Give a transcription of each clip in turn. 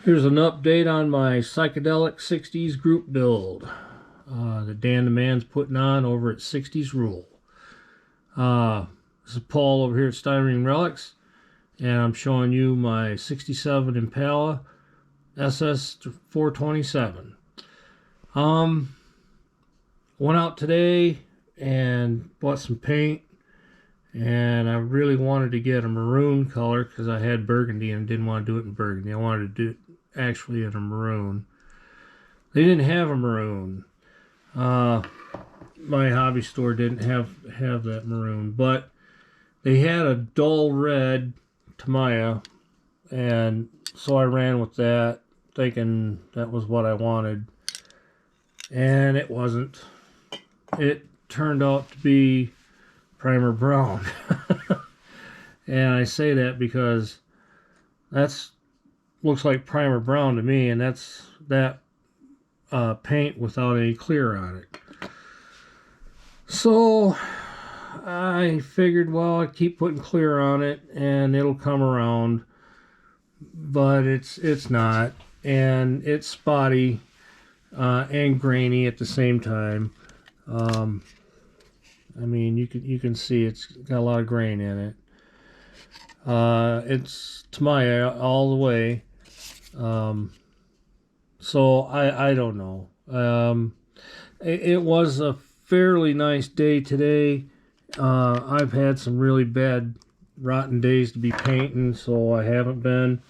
Here's an update on my Psychedelic 60s group build that Dan the Man's putting on over at 60's Rule. This is Paul over here at Styrene Relics, and I'm showing you my 67 Impala SS 427. Went out today and bought some paint, and I really wanted to get a maroon color because I had burgundy and didn't want to do it in burgundy. I wanted to do it actually in a maroon. They didn't have a maroon. My hobby store didn't have that maroon, but they had a dull red Tamiya, and so I ran with that, thinking that was what I wanted, and it wasn't. It turned out to be primer brown. And I say that because that's looks like primer brown to me, and that's that paint without any clear on it. So I figured, well, I keep putting clear on it and it'll come around, but it's not, and it's spotty and grainy at the same time. I mean, you can see it's got a lot of grain in it. It's Tamiya all the way. So I don't know. It was a fairly nice day today. I've had some really bad, rotten days to be painting, so I haven't been.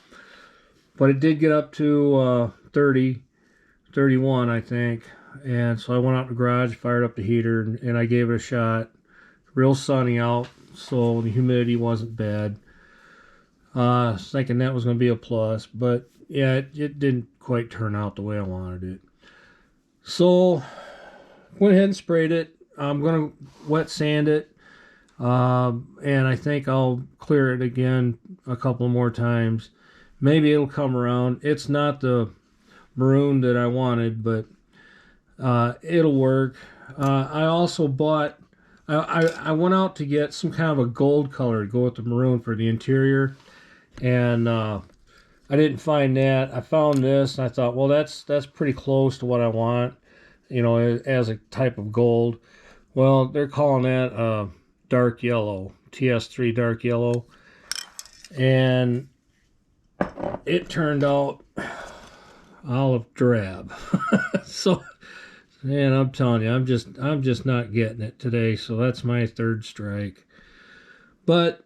But it did get up to 30, 31, I think. And so I went out in the garage, fired up the heater, and I gave it a shot. Real sunny out, so the humidity wasn't bad. Thinking that was going to be a plus, but yeah, it didn't quite turn out the way I wanted it. So went ahead and sprayed it. I'm going to wet sand it, and I think I'll clear it again a couple more times. Maybe it'll come around. It's not the maroon that I wanted, but it'll work. I also bought, I went out to get some kind of a gold color to go with the maroon for the interior, and I didn't find that. I found this, and I thought, well, that's pretty close to what I want, you know, as a type of gold. Well, they're calling that dark yellow, TS3 dark yellow, and it turned out olive drab. So, man, I'm telling you, I'm just not getting it today. So that's my third strike. But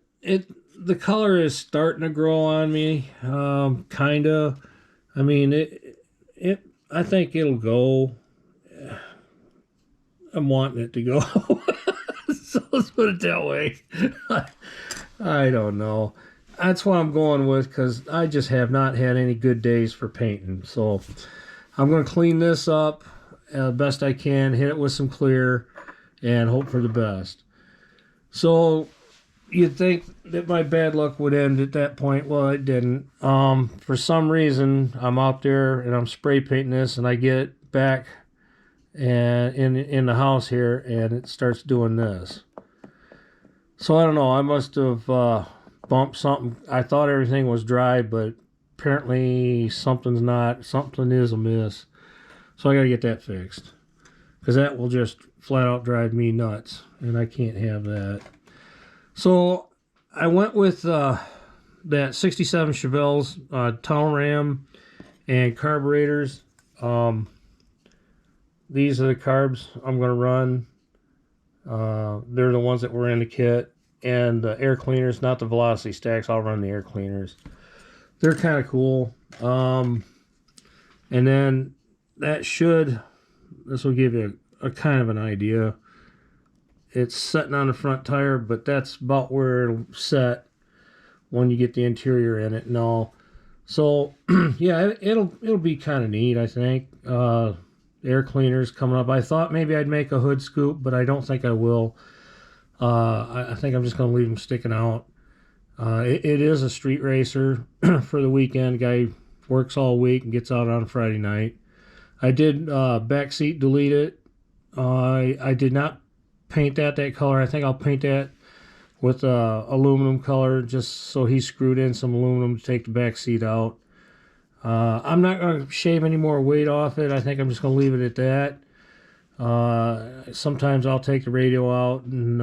the color is starting to grow on me, kinda. I mean, I think it'll go. I'm wanting it to go. So let's put it that way. I don't know. That's what I'm going with, because I just have not had any good days for painting. So I'm going to clean this up best I can, hit it with some clear, and hope for the best. So you'd think that my bad luck would end at that point. Well, it didn't. For some reason, I'm out there and I'm spray painting this, and I get back and in the house here, and it starts doing this. So I don't know. I must have bumped something. I thought everything was dry, but apparently something's not. Something is amiss. So I got to get that fixed, because that will just flat out drive me nuts, and I can't have that. So I went with that 67 Chevelle's tunnel ram and carburetors. These are the carbs I'm going to run. They're the ones that were in the kit. And the air cleaners, not the velocity stacks. I'll run the air cleaners. They're kind of cool. And then this will give you a kind of an idea. It's setting on the front tire, but that's about where it'll set when you get the interior in it and all. So yeah, it'll be kind of neat, I think. Air cleaners coming up. I thought maybe I'd make a hood scoop, but I don't think I will. I think I'm just going to leave them sticking out. It is a street racer for the weekend. Guy works all week and gets out on Friday night. I did backseat delete it. I did not paint that color. I think I'll paint that with aluminum color, just so he screwed in some aluminum to take the back seat out. I'm not going to shave any more weight off it. I think I'm just going to leave it at that. Sometimes I'll take the radio out and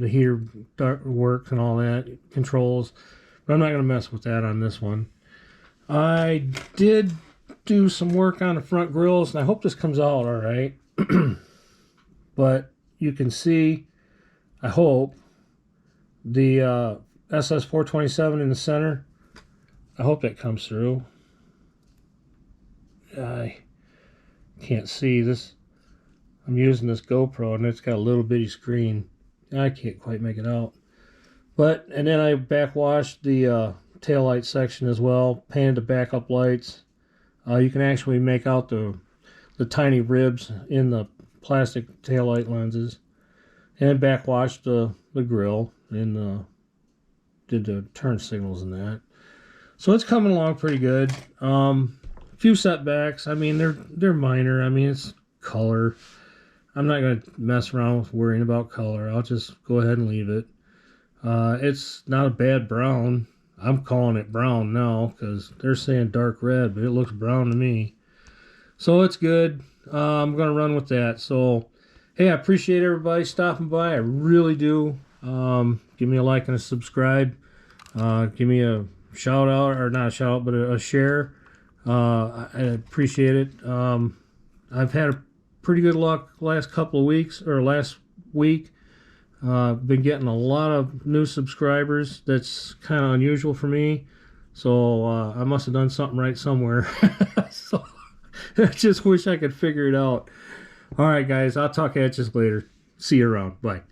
the heater works and all that, controls. But I'm not going to mess with that on this one. I did do some work on the front grills, and I hope this comes out all right. But you can see, I hope, the SS427 in the center. I hope that comes through. I can't see this. I'm using this GoPro and it's got a little bitty screen. I can't quite make it out. But, and then I backwashed the taillight section as well, painted the backup lights. You can actually make out the tiny ribs in the plastic taillight lenses. And backwashed the grill and did the turn signals and that. So it's coming along pretty good. Few setbacks. I mean, they're minor. I mean, it's color. I'm not going to mess around with worrying about color. I'll just go ahead and leave it. It's not a bad brown. I'm calling it brown now because they're saying dark red, but it looks brown to me. So it's good. I'm going to run with that. So, hey, I appreciate everybody stopping by. I really do. Give me a like and a subscribe. Give me a shout out, or not a shout out, but a share. I appreciate it. I've had a pretty good luck last couple of weeks, or last week. Been getting a lot of new subscribers. That's kind of unusual for me. So I must have done something right somewhere. So I just wish I could figure it out. All right, guys. I'll talk at you later. See you around. Bye.